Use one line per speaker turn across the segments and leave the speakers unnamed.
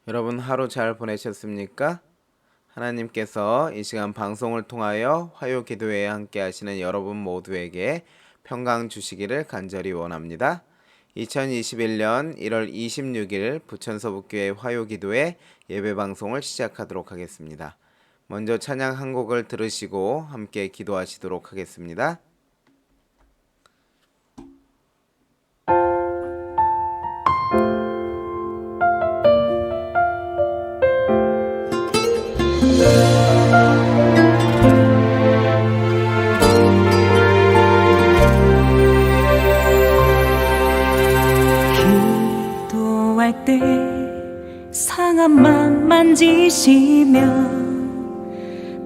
여러분 하루 잘 보내셨습니까? 하나님께서 이 시간 방송을 통하여 화요 기도회에 함께 하시는 여러분 모두에게 평강 주시기를 간절히 원합니다. 2021년 1월 26일 부천서북교회 화요 기도회 예배 방송을 시작하도록 하겠습니다. 먼저 찬양 한 곡을 들으시고 함께 기도하시도록 하겠습니다.
기도할 때 상한 맘 만지시며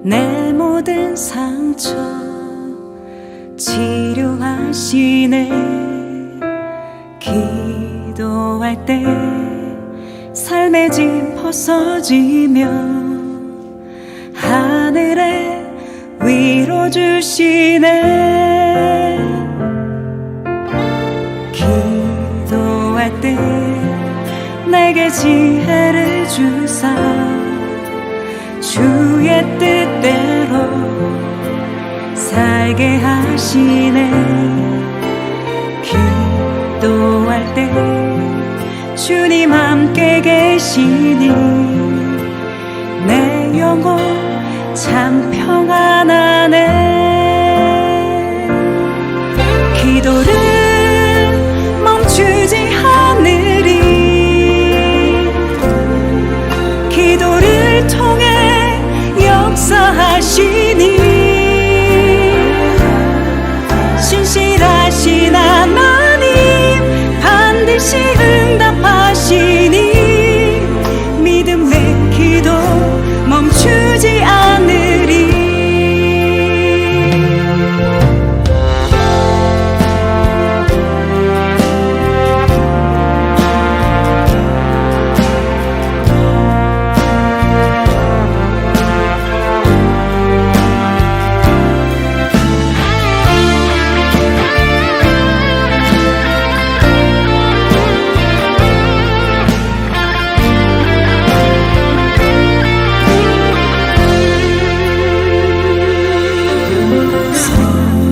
내 모든 상처 치료하시네. 기도할 때 삶의 짐 벗어지며 하늘에 위로 주시네. 기도할 때 내게 지혜를 주사 주의 뜻대로 살게 하시네. 기도할 때 주님 함께 계시니 내 영혼 참 평안하네. 기도를 멈추지 않으리. 기도를 통해 역사하시니 신실하신 하나님 반드시 응답하시니 믿음의 기도 멈추지 않으리.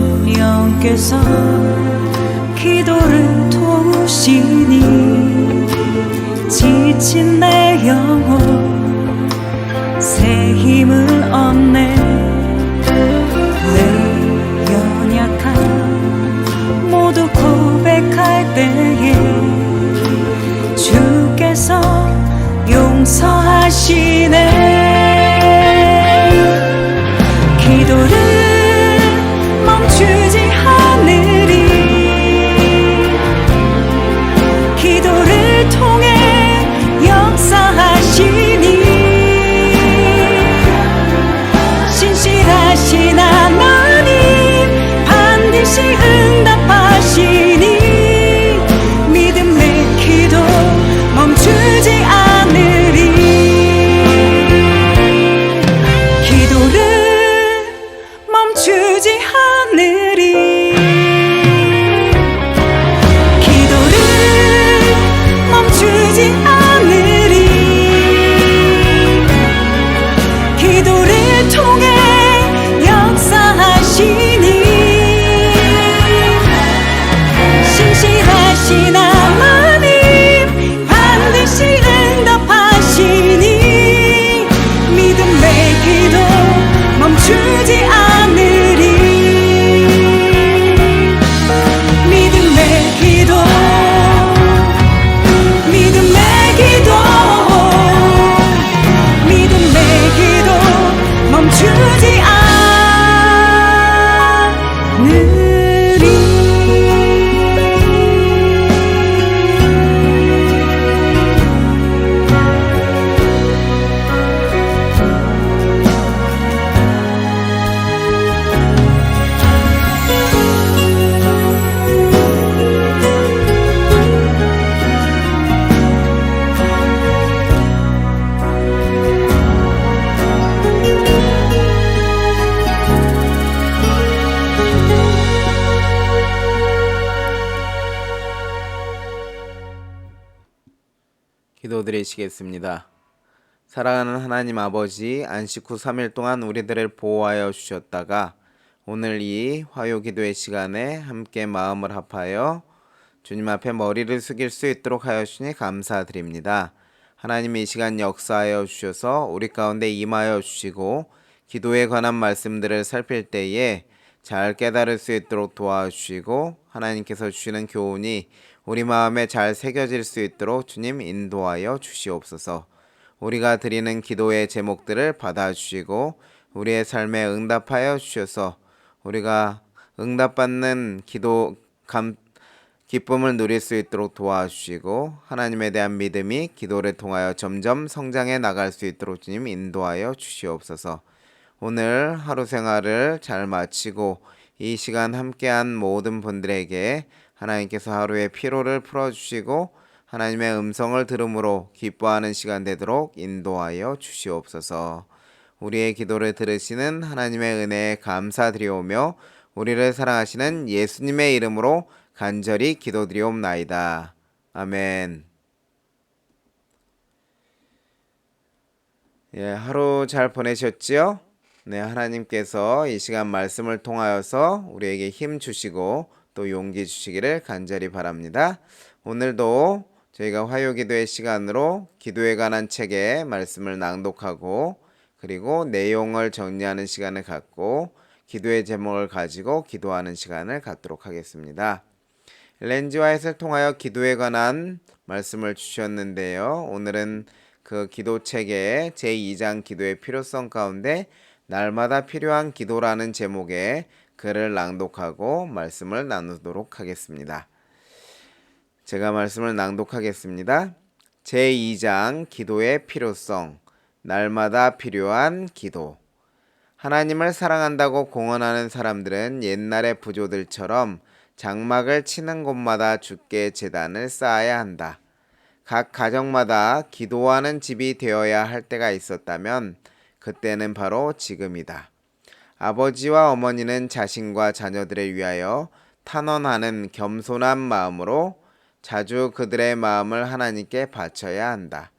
성령께서 기도를 도우시니 지친 내 영혼 새 힘을 얻네. 내 연약함 모두 고백할 때에 주께서 용서하시네. 기도를 멈추지 않으리. 기도를 통해 역사하시니 신실하신 하나님 반드시 응답하시니 믿음의 기도 멈추지 않으리. 기도를 멈추지 않으리. 기도를 멈추지 않으리. 기도를 통해 역사하시니 신실하신 하나님 반드시 응답하시니 믿음의 기도 멈추지 않으리. 믿음의 기도 믿음의 기도 믿음의 기도 멈추지 않으리.
기도드리시겠습니다. 사랑하는 하나님 아버지, 안식 후 3일 동안 우리들을 보호하여 주셨다가 오늘 이 화요 기도의 시간에 함께 마음을 합하여 주님 앞에 머리를 숙일 수 있도록 하여 주시니 감사드립니다. 하나님 이 시간 역사하여 주셔서 우리 가운데 임하여 주시고 기도에 관한 말씀들을 살필 때에 잘 깨달을 수 있도록 도와주시고 하나님께서 주시는 교훈이 우리 마음에 잘 새겨질 수 있도록 주님 인도하여 주시옵소서. 우리가 드리는 기도의 제목들을 받아주시고 우리의 삶에 응답하여 주셔서 우리가 응답받는 기쁨을 누릴 수 있도록 도와주시고 하나님에 대한 믿음이 기도를 통하여 점점 성장해 나갈 수 있도록 주님 인도하여 주시옵소서. 오늘 하루 생활을 잘 마치고 이 시간 함께한 모든 분들에게 하나님께서 하루의 피로를 풀어주시고 하나님의 음성을 들음으로 기뻐하는 시간 되도록 인도하여 주시옵소서. 우리의 기도를 들으시는 하나님의 은혜에 감사드리오며 우리를 사랑하시는 예수님의 이름으로 간절히 기도드리옵나이다. 아멘. 하루 잘 보내셨지요? 네, 하나님께서 이 시간 말씀을 통하여서 우리에게 힘 주시고 또 용기 주시기를 간절히 바랍니다. 오늘도 저희가 화요기도의 시간으로 기도에 관한 책의 말씀을 낭독하고 그리고 내용을 정리하는 시간을 갖고 기도의 제목을 가지고 기도하는 시간을 갖도록 하겠습니다. 엘렌 G 화이트를 통하여 기도에 관한 말씀을 주셨는데요. 오늘은 그 기도책의 제2장 기도의 필요성 가운데 날마다 필요한 기도라는 제목의 글을 낭독하고 말씀을 나누도록 하겠습니다. 제가 말씀을 낭독하겠습니다. 제2장 기도의 필요성, 날마다 필요한 기도. 하나님을 사랑한다고 공언하는 사람들은 옛날의 부조들처럼 장막을 치는 곳마다 주께 제단을 쌓아야 한다. 각 가정마다 기도하는 집이 되어야 할 때가 있었다면 그때는 바로 지금이다. 아버지와 어머니는 자신과 자녀들을 위하여 탄원하는 겸손한 마음으로 자주 그들의 마음을 하나님께 바쳐야 한다.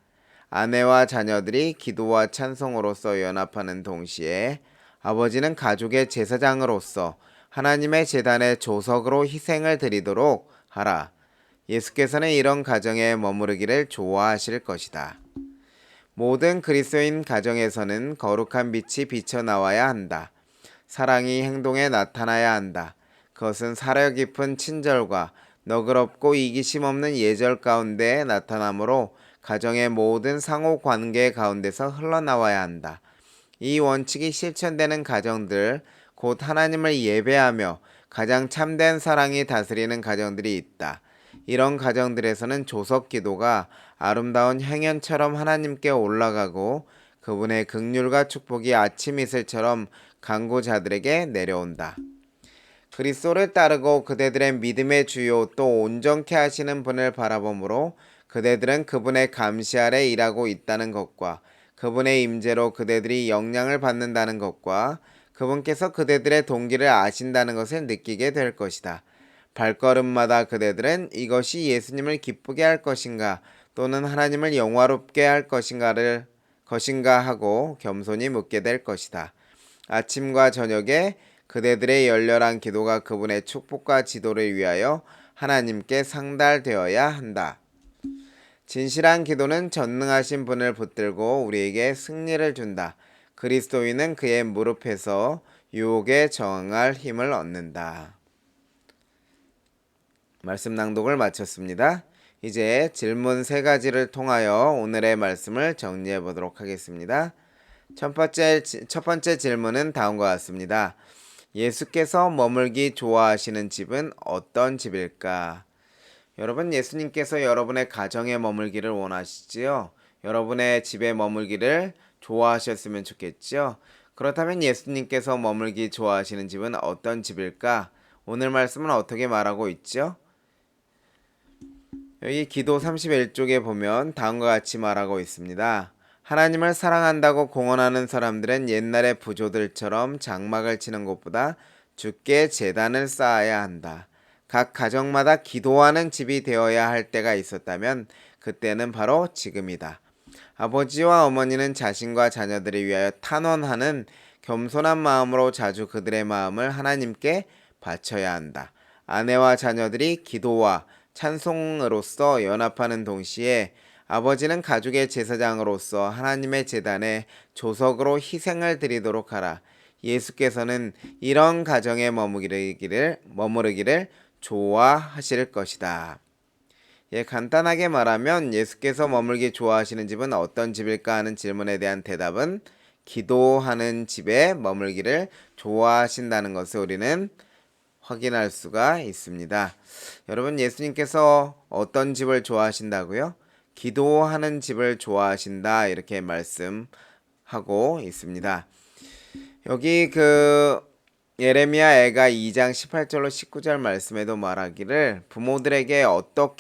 아내와 자녀들이 기도와 찬송으로서 연합하는 동시에 아버지는 가족의 제사장으로서 하나님의 제단의 조석으로 희생을 드리도록 하라. 예수께서는 이런 가정에 머무르기를 좋아하실 것이다. 모든 그리스도인 가정에서는 거룩한 빛이 비쳐나와야 한다. 사랑이 행동에 나타나야 한다. 그것은 사려 깊은 친절과 너그럽고 이기심 없는 예절 가운데 나타나므로 가정의 모든 상호 관계 가운데서 흘러나와야 한다. 이 원칙이 실천되는 가정들, 곧 하나님을 예배하며 가장 참된 사랑이 다스리는 가정들이 있다. 이런 가정들에서는 조석 기도가 아름다운 향연처럼 하나님께 올라가고 그분의 긍휼과 축복이 아침 이슬처럼 간구자들에게 내려온다. 그리스도를 따르고 그대들의 믿음의 주요 또 온전케 하시는 분을 바라보므로 그대들은 그분의 감시 아래 일하고 있다는 것과 그분의 임재로 그대들이 영향을 받는다는 것과 그분께서 그대들의 동기를 아신다는 것을 느끼게 될 것이다. 발걸음마다 그대들은 이것이 예수님을 기쁘게 할 것인가 또는 하나님을 영화롭게 할 것인가 하고 겸손히 묻게 될 것이다. 아침과 저녁에 그대들의 열렬한 기도가 그분의 축복과 지도를 위하여 하나님께 상달되어야 한다. 진실한 기도는 전능하신 분을 붙들고 우리에게 승리를 준다. 그리스도인은 그의 무릎에서 유혹에 저항할 힘을 얻는다. 말씀 낭독을 마쳤습니다. 이제 질문 3가지를 통하여 오늘의 말씀을 정리해 보도록 하겠습니다. 첫 번째 질문은 다음과 같습니다. 예수께서 머물기 좋아하시는 집은 어떤 집일까? 여러분, 예수님께서 여러분의 가정에 머물기를 원하시지요? 여러분의 집에 머물기를 좋아하셨으면 좋겠죠? 그렇다면 예수님께서 머물기 좋아하시는 집은 어떤 집일까? 오늘 말씀은 어떻게 말하고 있죠? 여기 기도 31쪽에 보면 다음과 같이 말하고 있습니다. 하나님을 사랑한다고 공언하는 사람들은 옛날의 부조들처럼 장막을 치는 곳보다 주께 제단을 쌓아야 한다. 각 가정마다 기도하는 집이 되어야 할 때가 있었다면 그때는 바로 지금이다. 아버지와 어머니는 자신과 자녀들을 위하여 탄원하는 겸손한 마음으로 자주 그들의 마음을 하나님께 바쳐야 한다. 아내와 자녀들이 기도와 찬송으로서 연합하는 동시에 아버지는 가족의 제사장으로서 하나님의 제단에 조석으로 희생을 드리도록 하라. 예수께서는 이런 가정에 머무르기를 좋아하실 것이다. 예, 간단하게 말하면 예수께서 머물기 좋아하시는 집은 어떤 집일까 하는 질문에 대한 대답은 기도하는 집에 머물기를 좋아하신다는 것을 우리는 확인할 수가 있습니다. 여러분, 예수님께서 어떤 집을 좋아하신다고요? 기도하는 집을 좋아하신다 이렇게 말씀하고 있습니다. 여기 예레미야 애가 2장 18절로 19절 말씀에도 말하기를 부모들에게 어떤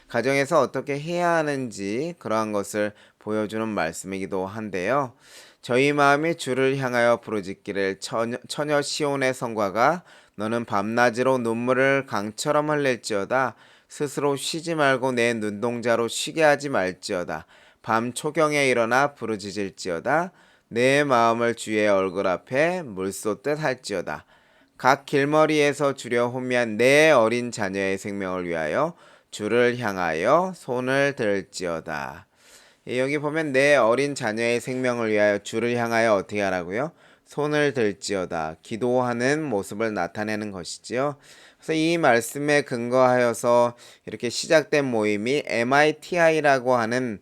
가정에서 어떻게 해야 하는지 그러한 것을 보여주는 말씀이기도 한데요. 저희 마음이 주를 향하여 부르짖기를 처녀 시온의 성과가 너는 밤낮으로 눈물을 강처럼 흘릴지어다. 스스로 쉬지 말고 내 눈동자로 쉬게 하지 말지어다. 밤 초경에 일어나 부르짖을지어다. 내 마음을 주의 얼굴 앞에 물쏟듯 할지어다. 각 길머리에서 주려 혼미한 내 어린 자녀의 생명을 위하여 주를 향하여 손을 들지어다. 여기 보면 내 어린 자녀의 생명을 위하여 주를 향하여 어떻게 하라고요? 손을 들지어다. 기도하는 모습을 나타내는 것이지요. 그래서 이 말씀에 근거하여서 이렇게 시작된 모임이 MITI라고 하는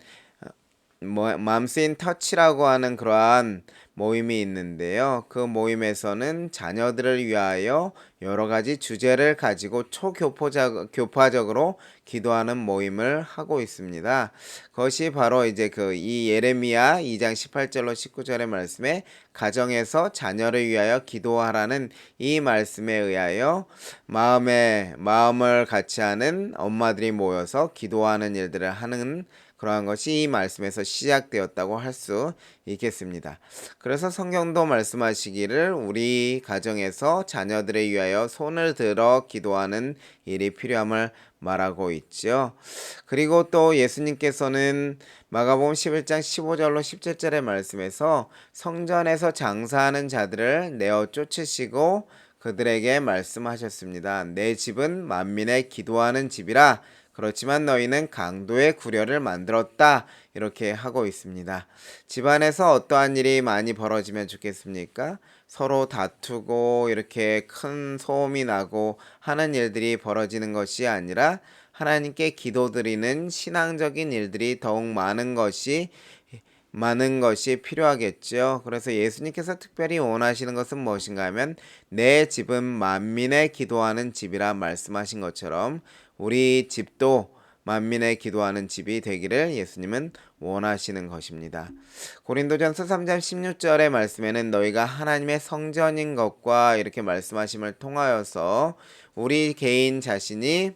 맘스 인 터치라고 하는 그러한 모임이 있는데요. 그 모임에서는 자녀들을 위하여 여러 가지 주제를 가지고 교파적으로 기도하는 모임을 하고 있습니다. 그것이 바로 이제 이 예레미야 2장 18절로 19절의 말씀에 가정에서 자녀를 위하여 기도하라는 이 말씀에 의하여 마음을 같이 하는 엄마들이 모여서 기도하는 일들을 하는 그러한 것이 이 말씀에서 시작되었다고 할 수 있겠습니다. 그래서 성경도 말씀하시기를 우리 가정에서 자녀들을 위하여 손을 들어 기도하는 일이 필요함을 말하고 있죠. 그리고 또 예수님께서는 마가복음 11장 15절로 17절의 말씀에서 성전에서 장사하는 자들을 내어 쫓으시고 그들에게 말씀하셨습니다. 내 집은 만민의 기도하는 집이라. 그렇지만 너희는 강도의 구려를 만들었다. 이렇게 하고 있습니다. 집안에서 어떠한 일이 많이 벌어지면 좋겠습니까? 서로 다투고 이렇게 큰 소음이 나고 하는 일들이 벌어지는 것이 아니라 하나님께 기도드리는 신앙적인 일들이 더욱 많은 것이 필요하겠죠. 그래서 예수님께서 특별히 원하시는 것은 무엇인가 하면 내 집은 만민의 기도하는 집이라 말씀하신 것처럼 우리 집도 만민의 기도하는 집이 되기를 예수님은 원하시는 것입니다. 고린도전서 3장 16절의 말씀에는 너희가 하나님의 성전인 것과 이렇게 말씀하심을 통하여서 우리 개인 자신이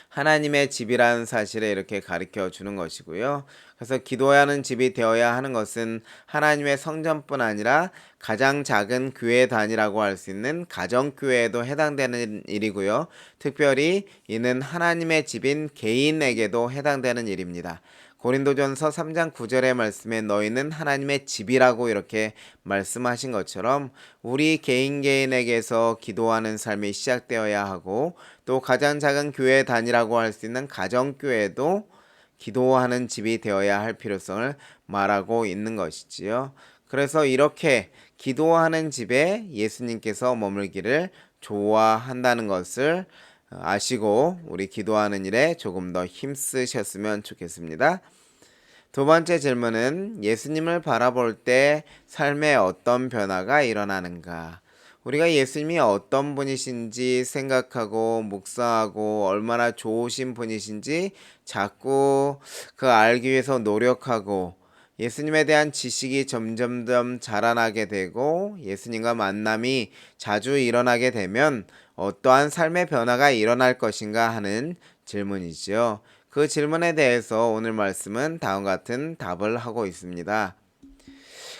하나님의 집이라는 사실을 이렇게 가르쳐 주는 것이고요. 그래서 기도하는 집이 되어야 하는 것은 하나님의 성전뿐 아니라 가장 작은 교회 단위라고 할 수 있는 가정교회에도 해당되는 일이고요. 특별히 이는 하나님의 집인 개인에게도 해당되는 일입니다. 고린도전서 3장 9절의 말씀에 너희는 하나님의 집이라고 이렇게 말씀하신 것처럼 우리 개인에게서 기도하는 삶이 시작되어야 하고 또 가장 작은 교회 단위라고 할 수 있는 가정교회도 기도하는 집이 되어야 할 필요성을 말하고 있는 것이지요. 그래서 이렇게 기도하는 집에 예수님께서 머물기를 좋아한다는 것을 아시고 우리 기도하는 일에 조금 더 힘쓰셨으면 좋겠습니다. 두 번째 질문은 예수님을 바라볼 때 삶에 어떤 변화가 일어나는가? 우리가 예수님이 어떤 분이신지 생각하고 묵상하고 얼마나 좋으신 분이신지 자꾸 알기 위해서 노력하고 예수님에 대한 지식이 점점점 자라나게 되고 예수님과 만남이 자주 일어나게 되면 어떠한 삶의 변화가 일어날 것인가 하는 질문이죠. 그 질문에 대해서 오늘 말씀은 다음과 같은 답을 하고 있습니다.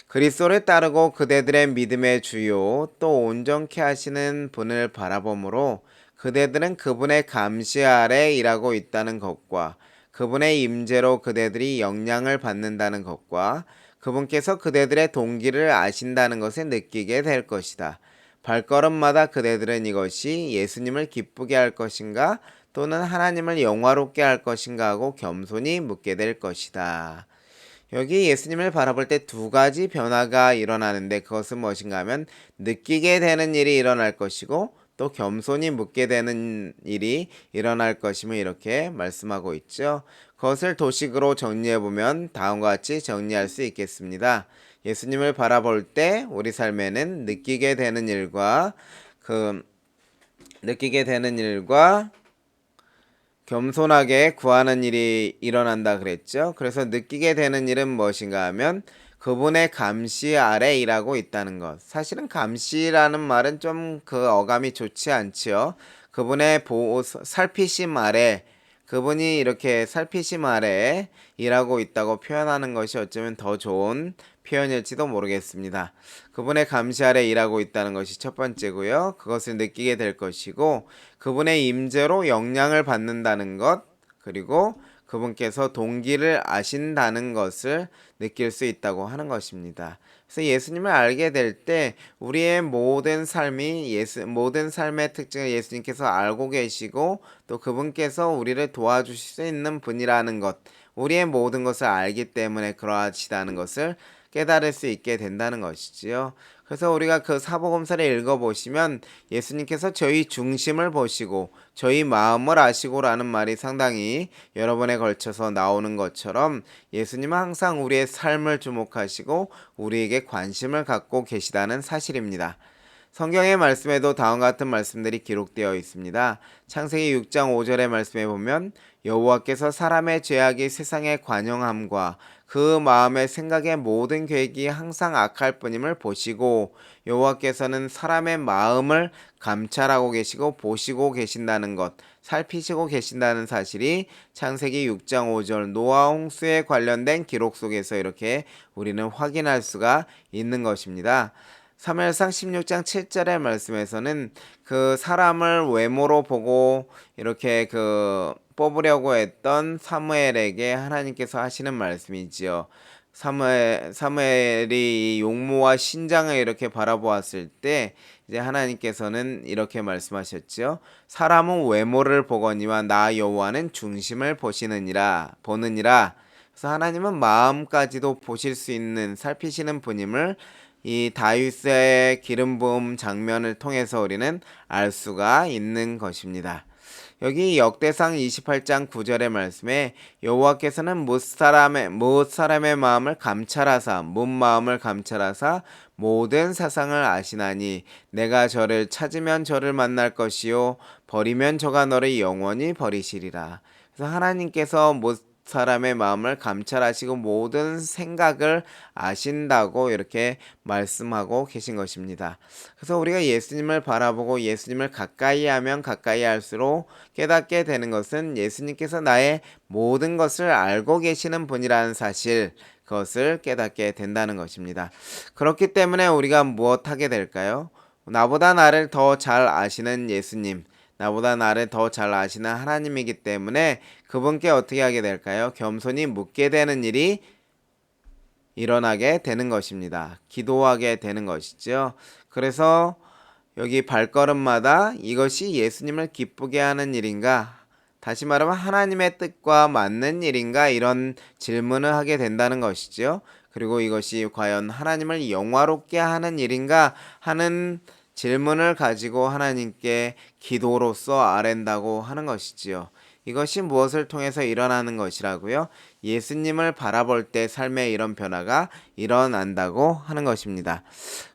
그리스도를 따르고 그대들의 믿음의 주요 또 온전케 하시는 분을 바라보므로 그대들은 그분의 감시 아래 일하고 있다는 것과 그분의 임재로 그대들이 영향을 받는다는 것과 그분께서 그대들의 동기를 아신다는 것을 느끼게 될 것이다. 발걸음마다 그대들은 이것이 예수님을 기쁘게 할 것인가 또는 하나님을 영화롭게 할 것인가 하고 겸손히 묻게 될 것이다. 여기 예수님을 바라볼 때 두 가지 변화가 일어나는데 그것은 무엇인가 하면 느끼게 되는 일이 일어날 것이고 또 겸손히 묻게 되는 일이 일어날 것임을 이렇게 말씀하고 있죠. 그것을 도식으로 정리해보면 다음과 같이 정리할 수 있겠습니다. 예수님을 바라볼 때 우리 삶에는 느끼게 되는 일과 겸손하게 구하는 일이 일어난다 그랬죠. 그래서 느끼게 되는 일은 무엇인가 하면 그분의 감시 아래 일하고 있다는 것. 사실은 감시라는 말은 좀 그 어감이 좋지 않지요. 그분의 살피심 아래, 그분이 이렇게 살피심 아래 일하고 있다고 표현하는 것이 어쩌면 더 좋은 표현일지도 모르겠습니다. 그분의 감시 아래 일하고 있다는 것이 첫 번째고요. 그것을 느끼게 될 것이고 그분의 임재로 영향을 받는다는 것, 그리고 그분께서 동기를 아신다는 것을 느낄 수 있다고 하는 것입니다. 그래서 예수님을 알게 될 때 우리의 모든 모든 삶의 특징을 예수님께서 알고 계시고 또 그분께서 우리를 도와주실 수 있는 분이라는 것, 우리의 모든 것을 알기 때문에 그러하시다는 것을 깨달을 수 있게 된다는 것이지요. 그래서 우리가 그 사복음서를 읽어보시면 예수님께서 저희 중심을 보시고 저희 마음을 아시고라는 말이 상당히 여러 번에 걸쳐서 나오는 것처럼 예수님은 항상 우리의 삶을 주목하시고 우리에게 관심을 갖고 계시다는 사실입니다. 성경의 말씀에도 다음과 같은 말씀들이 기록되어 있습니다. 창세기 6장 5절의 말씀에 보면 여호와께서 사람의 죄악이 세상에 관영함과 그 마음의 생각의 모든 계획이 항상 악할 뿐임을 보시고 여호와께서는 사람의 마음을 감찰하고 계시고 보시고 계신다는 것, 살피시고 계신다는 사실이 창세기 6장 5절 노아 홍수에 관련된 기록 속에서 이렇게 우리는 확인할 수가 있는 것입니다. 사무엘상 16장 7절의 말씀에서는 그 사람을 외모로 보고 이렇게 뽑으려고 했던 사무엘에게 하나님께서 하시는 말씀이지요. 사무엘이 용모와 신장을 이렇게 바라보았을 때 이제 하나님께서는 이렇게 말씀하셨죠. 사람은 외모를 보거니와 나 여호와는 중심을 보느니라. 그래서 하나님은 마음까지도 보실 수 있는 살피시는 분임을 이 다윗의 기름 부음 장면을 통해서 우리는 알 수가 있는 것입니다. 여기 역대상 28장 9절의 말씀에 여호와께서는 뭇 사람의 마음을 감찰하사 뭇 마음을 감찰하사 모든 사상을 아시나니 내가 저를 찾으면 저를 만날 것이요 버리면 저가 너를 영원히 버리시리라. 그래서 하나님께서 뭇 사람의 마음을 감찰하시고 모든 생각을 아신다고 이렇게 말씀하고 계신 것입니다. 그래서 우리가 예수님을 바라보고 예수님을 가까이 하면 가까이 할수록 깨닫게 되는 것은 예수님께서 나의 모든 것을 알고 계시는 분이라는 사실, 그것을 깨닫게 된다는 것입니다. 그렇기 때문에 우리가 무엇하게 될까요? 나보다 나를 더 잘 아시는 예수님, 나보다 나를 더 잘 아시는 하나님이기 때문에 그분께 어떻게 하게 될까요? 겸손히 묻게 되는 일이 일어나게 되는 것입니다. 기도하게 되는 것이죠. 그래서 여기 발걸음마다 이것이 예수님을 기쁘게 하는 일인가? 다시 말하면 하나님의 뜻과 맞는 일인가? 이런 질문을 하게 된다는 것이죠. 그리고 이것이 과연 하나님을 영화롭게 하는 일인가 하는 질문을 가지고 하나님께 기도로서 아랜다고 하는 것이지요. 이것이 무엇을 통해서 일어나는 것이라고요? 예수님을 바라볼 때 삶에 이런 변화가 일어난다고 하는 것입니다.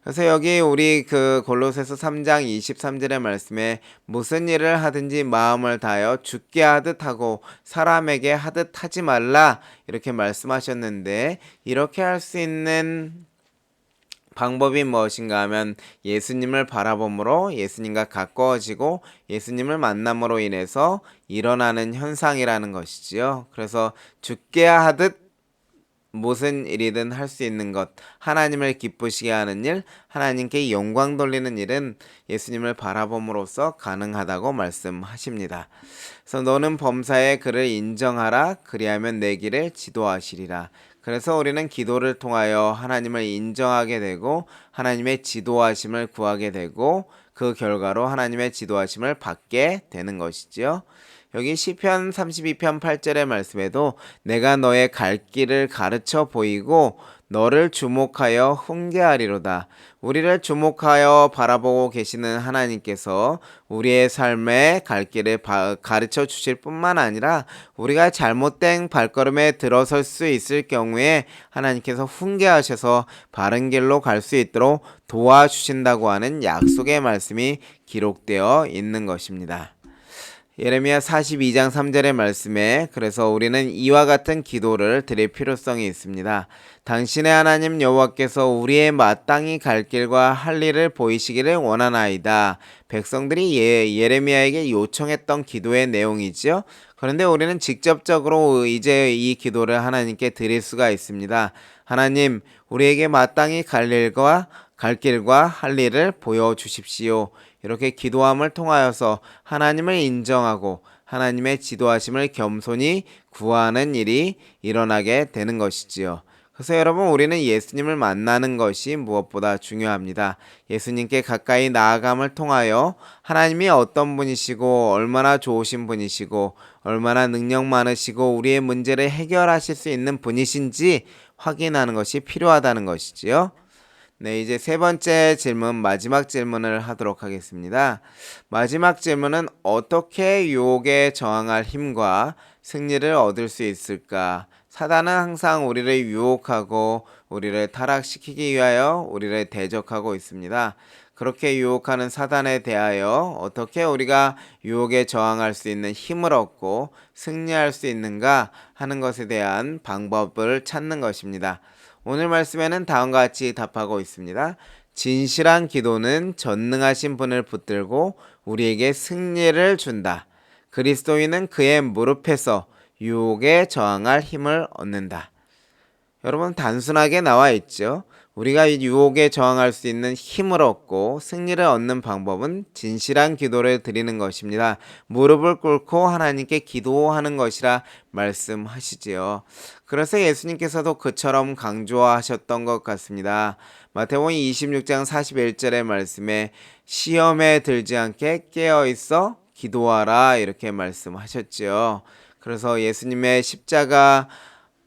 그래서 여기 우리 골로새서 3장 23절의 말씀에 무슨 일을 하든지 마음을 다하여 주께 하듯 하고 사람에게 하듯 하지 말라 이렇게 말씀하셨는데 이렇게 할 수 있는 방법이 무엇인가 하면 예수님을 바라봄으로 예수님과 가까워지고 예수님을 만남으로 인해서 일어나는 현상이라는 것이지요. 그래서 죽게 하듯 무슨 일이든 할 수 있는 것, 하나님을 기쁘시게 하는 일, 하나님께 영광 돌리는 일은 예수님을 바라봄으로써 가능하다고 말씀하십니다. 그래서 너는 범사에 그를 인정하라. 그리하면 내 길을 지도하시리라. 그래서 우리는 기도를 통하여 하나님을 인정하게 되고 하나님의 지도하심을 구하게 되고 그 결과로 하나님의 지도하심을 받게 되는 것이지요. 여기 시편 32편 8절의 말씀에도 내가 너의 갈 길을 가르쳐 보이고 너를 주목하여 훈계하리로다. 우리를 주목하여 바라보고 계시는 하나님께서 우리의 삶의 갈 길을 가르쳐 주실 뿐만 아니라 우리가 잘못된 발걸음에 들어설 수 있을 경우에 하나님께서 훈계하셔서 바른 길로 갈 수 있도록 도와주신다고 하는 약속의 말씀이 기록되어 있는 것입니다. 예레미야 42장 3절의 말씀에 그래서 우리는 이와 같은 기도를 드릴 필요성이 있습니다. 당신의 하나님 여호와께서 우리의 마땅히 갈 길과 할 일을 보이시기를 원하나이다. 백성들이 예레미야에게 요청했던 기도의 내용이죠. 그런데 우리는 직접적으로 이제 이 기도를 하나님께 드릴 수가 있습니다. 하나님, 우리에게 마땅히 갈 길과 할 일을 보여주십시오. 이렇게 기도함을 통하여서 하나님을 인정하고 하나님의 지도하심을 겸손히 구하는 일이 일어나게 되는 것이지요. 그래서 여러분, 우리는 예수님을 만나는 것이 무엇보다 중요합니다. 예수님께 가까이 나아감을 통하여 하나님이 어떤 분이시고 얼마나 좋으신 분이시고 얼마나 능력 많으시고 우리의 문제를 해결하실 수 있는 분이신지 확인하는 것이 필요하다는 것이지요. 네, 이제 세 번째 질문, 마지막 질문을 하도록 하겠습니다. 마지막 질문은 어떻게 유혹에 저항할 힘과 승리를 얻을 수 있을까? 사단은 항상 우리를 유혹하고 우리를 타락시키기 위하여 우리를 대적하고 있습니다. 그렇게 유혹하는 사단에 대하여 어떻게 우리가 유혹에 저항할 수 있는 힘을 얻고 승리할 수 있는가 하는 것에 대한 방법을 찾는 것입니다. 오늘 말씀에는 다음과 같이 답하고 있습니다. 진실한 기도는 전능하신 분을 붙들고 우리에게 승리를 준다. 그리스도인은 그의 무릎에서 유혹에 저항할 힘을 얻는다. 여러분, 단순하게 나와 있죠. 우리가 이 유혹에 저항할 수 있는 힘을 얻고 승리를 얻는 방법은 진실한 기도를 드리는 것입니다. 무릎을 꿇고 하나님께 기도하는 것이라 말씀하시지요. 그래서 예수님께서도 그처럼 강조하셨던 것 같습니다. 마태복음 26장 41절의 말씀에 시험에 들지 않게 깨어있어 기도하라 이렇게 말씀하셨지요. 그래서 예수님의 십자가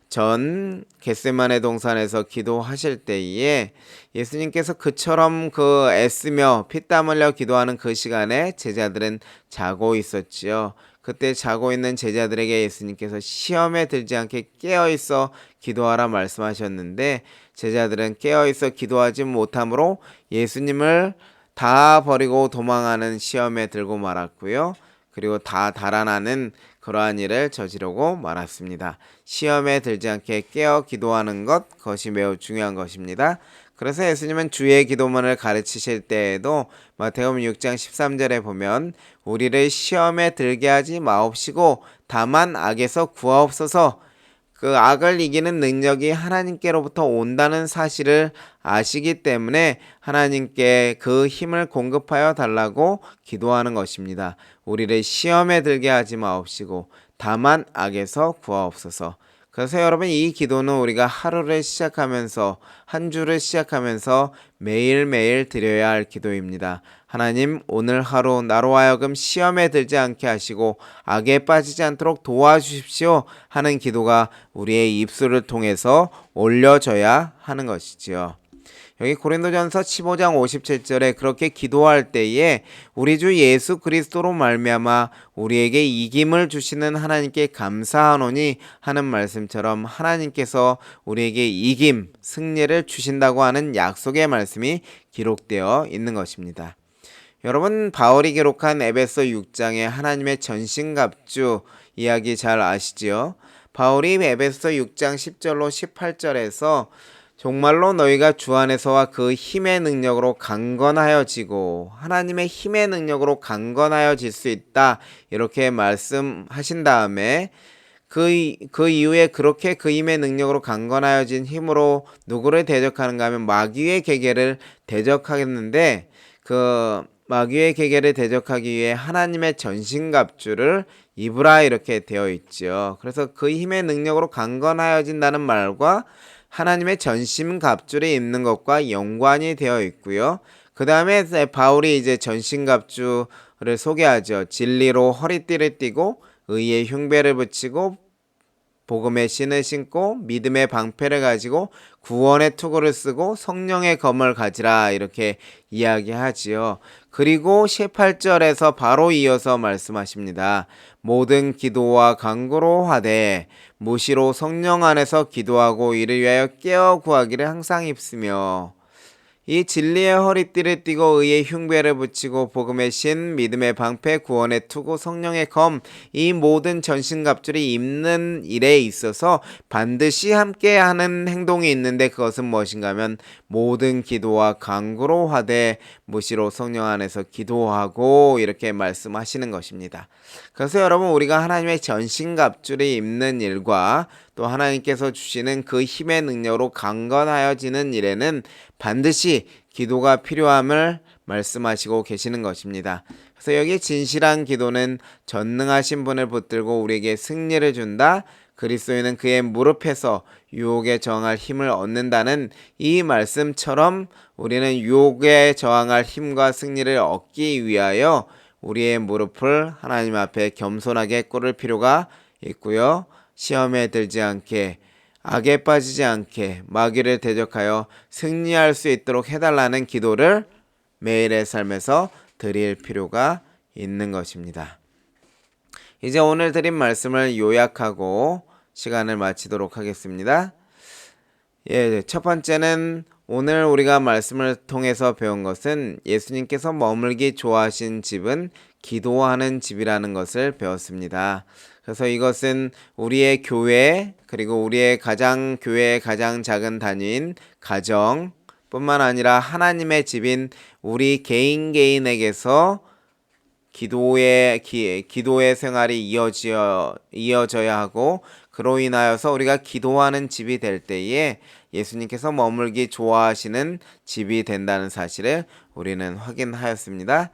전 겟세마네 동산에서 기도하실 때에 예수님께서 그처럼 애쓰며 피땀 흘려 기도하는 그 시간에 제자들은 자고 있었지요. 그때 자고 있는 제자들에게 예수님께서 시험에 들지 않게 깨어있어 기도하라 말씀하셨는데 제자들은 깨어있어 기도하지 못함으로 예수님을 다 버리고 도망하는 시험에 들고 말았고요. 그리고 다 달아나는 그러한 일을 저지르고 말았습니다. 시험에 들지 않게 깨어 기도하는 것, 그것이 매우 중요한 것입니다. 그래서 예수님은 주의 기도문을 가르치실 때에도 마태복음 6장 13절에 보면 우리를 시험에 들게 하지 마옵시고 다만 악에서 구하옵소서. 그 악을 이기는 능력이 하나님께로부터 온다는 사실을 아시기 때문에 하나님께 그 힘을 공급하여 달라고 기도하는 것입니다. 우리를 시험에 들게 하지 마옵시고 다만 악에서 구하옵소서. 그래서 여러분, 이 기도는 우리가 하루를 시작하면서 한 주를 시작하면서 매일매일 드려야 할 기도입니다. 하나님, 오늘 하루 나로 하여금 시험에 들지 않게 하시고 악에 빠지지 않도록 도와주십시오 하는 기도가 우리의 입술을 통해서 올려져야 하는 것이지요. 여기 고린도전서 15장 57절에 그렇게 기도할 때에 우리 주 예수 그리스도로 말미암아 우리에게 이김을 주시는 하나님께 감사하노니 하는 말씀처럼 하나님께서 우리에게 이김, 승리를 주신다고 하는 약속의 말씀이 기록되어 있는 것입니다. 여러분, 바울이 기록한 에베소 6장의 하나님의 전신갑주 이야기 잘 아시지요? 바울이 에베소 6장 10절로 18절에서 정말로 너희가 주 안에서와 그 힘의 능력으로 강건하여지고 하나님의 힘의 능력으로 강건하여질 수 있다 이렇게 말씀하신 다음에 그 이후에 그렇게 그 힘의 능력으로 강건하여진 힘으로 누구를 대적하는가 하면 마귀의 계계를 대적하겠는데, 그 마귀의 계계를 대적하기 위해 하나님의 전신갑주를 입으라 이렇게 되어 있죠. 그래서 그 힘의 능력으로 강건하여진다는 말과 하나님의 전신갑주를 입는 것과 연관이 되어 있고요. 그 다음에 바울이 이제 전신갑주를 소개하죠. 진리로 허리띠를 띠고 의의 흉배를 붙이고 복음의 신을 신고 믿음의 방패를 가지고 구원의 투구를 쓰고 성령의 검을 가지라 이렇게 이야기하지요. 그리고 18절에서 바로 이어서 말씀하십니다. 모든 기도와 간구로 하되 무시로 성령 안에서 기도하고 이를 위하여 깨어 구하기를 항상 입으며, 이 진리의 허리띠를 띠고 의의 흉배를 붙이고 복음의 신, 믿음의 방패, 구원의 투구, 성령의 검, 이 모든 전신갑주를 입는 일에 있어서 반드시 함께 하는 행동이 있는데, 그것은 무엇인가 하면 모든 기도와 간구로 하되 무시로 성령 안에서 기도하고 이렇게 말씀하시는 것입니다. 그래서 여러분, 우리가 하나님의 전신갑주를 입는 일과 또 하나님께서 주시는 그 힘의 능력으로 강건하여지는 일에는 반드시 기도가 필요함을 말씀하시고 계시는 것입니다. 그래서 여기 진실한 기도는 전능하신 분을 붙들고 우리에게 승리를 준다, 그리스도인은 그의 무릎에서 유혹에 저항할 힘을 얻는다는 이 말씀처럼 우리는 유혹에 저항할 힘과 승리를 얻기 위하여 우리의 무릎을 하나님 앞에 겸손하게 꿇을 필요가 있고요. 시험에 들지 않게, 악에 빠지지 않게, 마귀를 대적하여 승리할 수 있도록 해달라는 기도를 매일의 삶에서 드릴 필요가 있는 것입니다. 이제 오늘 드린 말씀을 요약하고 시간을 마치도록 하겠습니다. 첫 번째는 오늘 우리가 말씀을 통해서 배운 것은 예수님께서 머물기 좋아하신 집은 기도하는 집이라는 것을 배웠습니다. 그래서 이것은 우리의 교회, 그리고 우리의 교회의 가장 작은 단위인 가정 뿐만 아니라 하나님의 집인 우리 개인에게서 기도의 생활이 이어져야 하고, 그로 인하여서 우리가 기도하는 집이 될 때에 예수님께서 머물기 좋아하시는 집이 된다는 사실을 우리는 확인하였습니다.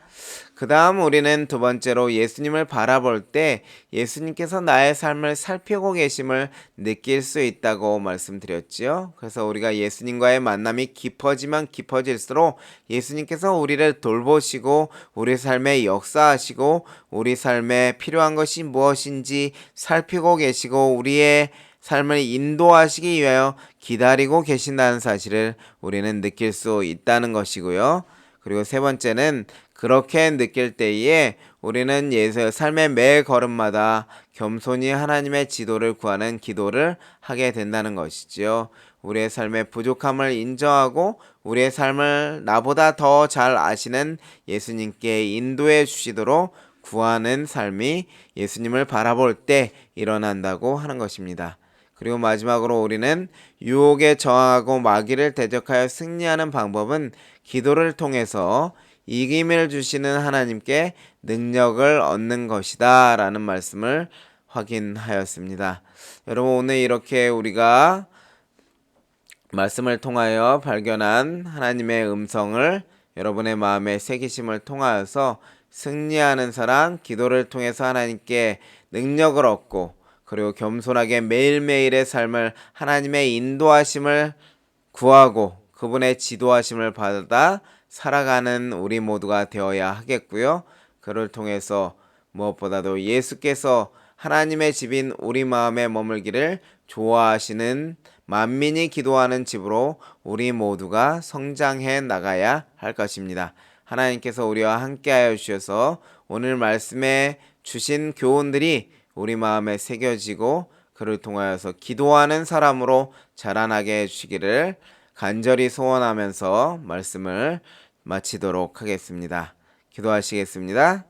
그 다음 우리는 두 번째로 예수님을 바라볼 때 예수님께서 나의 삶을 살피고 계심을 느낄 수 있다고 말씀드렸지요. 그래서 우리가 예수님과의 만남이 깊어지면 깊어질수록 예수님께서 우리를 돌보시고 우리 삶에 역사하시고 우리 삶에 필요한 것이 무엇인지 살피고 계시고 우리의 삶을 인도하시기 위하여 기다리고 계신다는 사실을 우리는 느낄 수 있다는 것이고요. 그리고 세 번째는 그렇게 느낄 때에 우리는 삶의 매 걸음마다 겸손히 하나님의 지도를 구하는 기도를 하게 된다는 것이지요. 우리의 삶의 부족함을 인정하고 우리의 삶을 나보다 더 잘 아시는 예수님께 인도해 주시도록 구하는 삶이 예수님을 바라볼 때 일어난다고 하는 것입니다. 그리고 마지막으로 우리는 유혹에 저항하고 마귀를 대적하여 승리하는 방법은 기도를 통해서 이김을 주시는 하나님께 능력을 얻는 것이다 라는 말씀을 확인하였습니다. 여러분, 오늘 이렇게 우리가 말씀을 통하여 발견한 하나님의 음성을 여러분의 마음에 새기심을 통하여서 승리하는 사람, 기도를 통해서 하나님께 능력을 얻고 그리고 겸손하게 매일매일의 삶을 하나님의 인도하심을 구하고 그분의 지도하심을 받아 살아가는 우리 모두가 되어야 하겠고요. 그를 통해서 무엇보다도 예수께서 하나님의 집인 우리 마음에 머물기를 좋아하시는 만민이 기도하는 집으로 우리 모두가 성장해 나가야 할 것입니다. 하나님께서 우리와 함께하여 주셔서 오늘 말씀에 주신 교훈들이 우리 마음에 새겨지고 그를 통하여서 기도하는 사람으로 자라나게 해주시기를 간절히 소원하면서 말씀을 마치도록 하겠습니다. 기도하시겠습니다.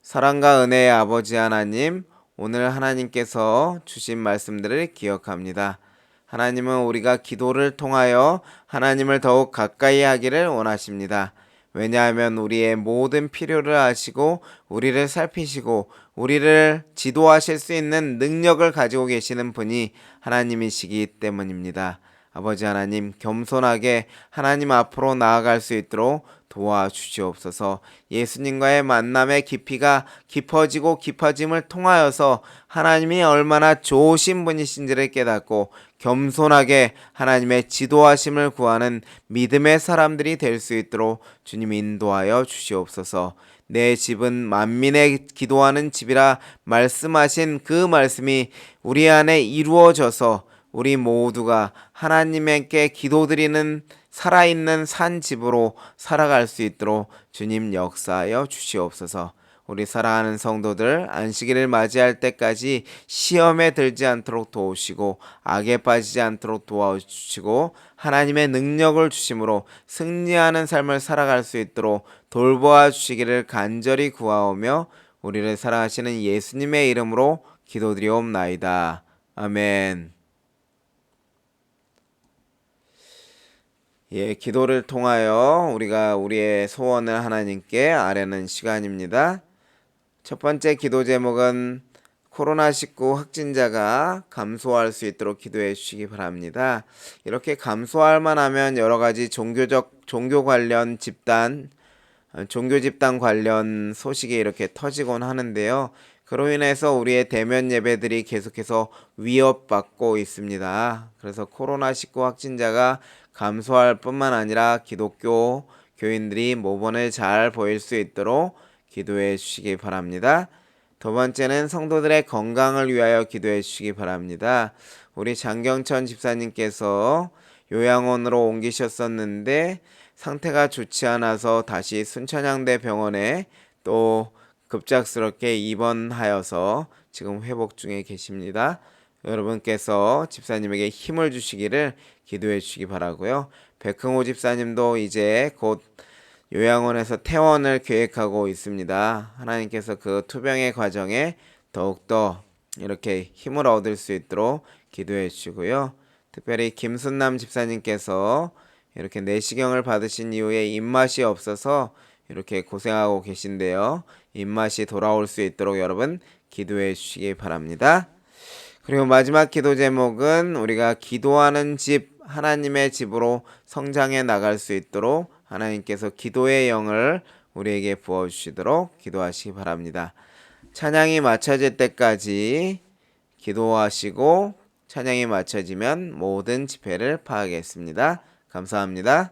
사랑과 은혜의 아버지 하나님, 오늘 하나님께서 주신 말씀들을 기억합니다. 하나님은 우리가 기도를 통하여 하나님을 더욱 가까이 하기를 원하십니다. 왜냐하면 우리의 모든 필요를 아시고 우리를 살피시고 우리를 지도하실 수 있는 능력을 가지고 계시는 분이 하나님이시기 때문입니다. 아버지 하나님, 겸손하게 하나님 앞으로 나아갈 수 있도록 도와주시옵소서. 예수님과의 만남의 깊이가 깊어지고 깊어짐을 통하여서 하나님이 얼마나 좋으신 분이신지를 깨닫고 겸손하게 하나님의 지도하심을 구하는 믿음의 사람들이 될 수 있도록 주님 인도하여 주시옵소서. 내 집은 만민의 기도하는 집이라 말씀하신 그 말씀이 우리 안에 이루어져서 우리 모두가 하나님께 기도드리는 살아있는 산 집으로 살아갈 수 있도록 주님 역사하여 주시옵소서. 우리 사랑하는 성도들 안식일을 맞이할 때까지 시험에 들지 않도록 도우시고 악에 빠지지 않도록 도와주시고 하나님의 능력을 주심으로 승리하는 삶을 살아갈 수 있도록 돌보아 주시기를 간절히 구하오며 우리를 사랑하시는 예수님의 이름으로 기도드리옵나이다. 아멘. 예, 기도를 통하여 우리가 우리의 소원을 하나님께 아뢰는 시간입니다. 첫 번째 기도 제목은 코로나19 확진자가 감소할 수 있도록 기도해 주시기 바랍니다. 이렇게 감소할 만하면 여러 가지 종교 관련 집단, 종교 집단 관련 소식이 이렇게 터지곤 하는데요. 그로 인해서 우리의 대면 예배들이 계속해서 위협받고 있습니다. 그래서 코로나19 확진자가 감소할 뿐만 아니라 기독교 교인들이 모범을 잘 보일 수 있도록 기도해 주시기 바랍니다. 두 번째는 성도들의 건강을 위하여 기도해 주시기 바랍니다. 우리 장경천 집사님께서 요양원으로 옮기셨었는데 상태가 좋지 않아서 다시 순천향대 병원에 또 급작스럽게 입원하여서 지금 회복 중에 계십니다. 여러분께서 집사님에게 힘을 주시기를 기도해 주시기 바라고요. 백흥호 집사님도 이제 곧 요양원에서 퇴원을 계획하고 있습니다. 하나님께서 그 투병의 과정에 더욱더 이렇게 힘을 얻을 수 있도록 기도해 주시고요. 특별히 김순남 집사님께서 이렇게 내시경을 받으신 이후에 입맛이 없어서 이렇게 고생하고 계신데요. 입맛이 돌아올 수 있도록 여러분 기도해 주시기 바랍니다. 그리고 마지막 기도 제목은 우리가 기도하는 집, 하나님의 집으로 성장해 나갈 수 있도록 하나님께서 기도의 영을 우리에게 부어주시도록 기도하시기 바랍니다. 찬양이 맞춰질 때까지 기도하시고 찬양이 맞춰지면 모든 집회를 파하겠습니다. 감사합니다.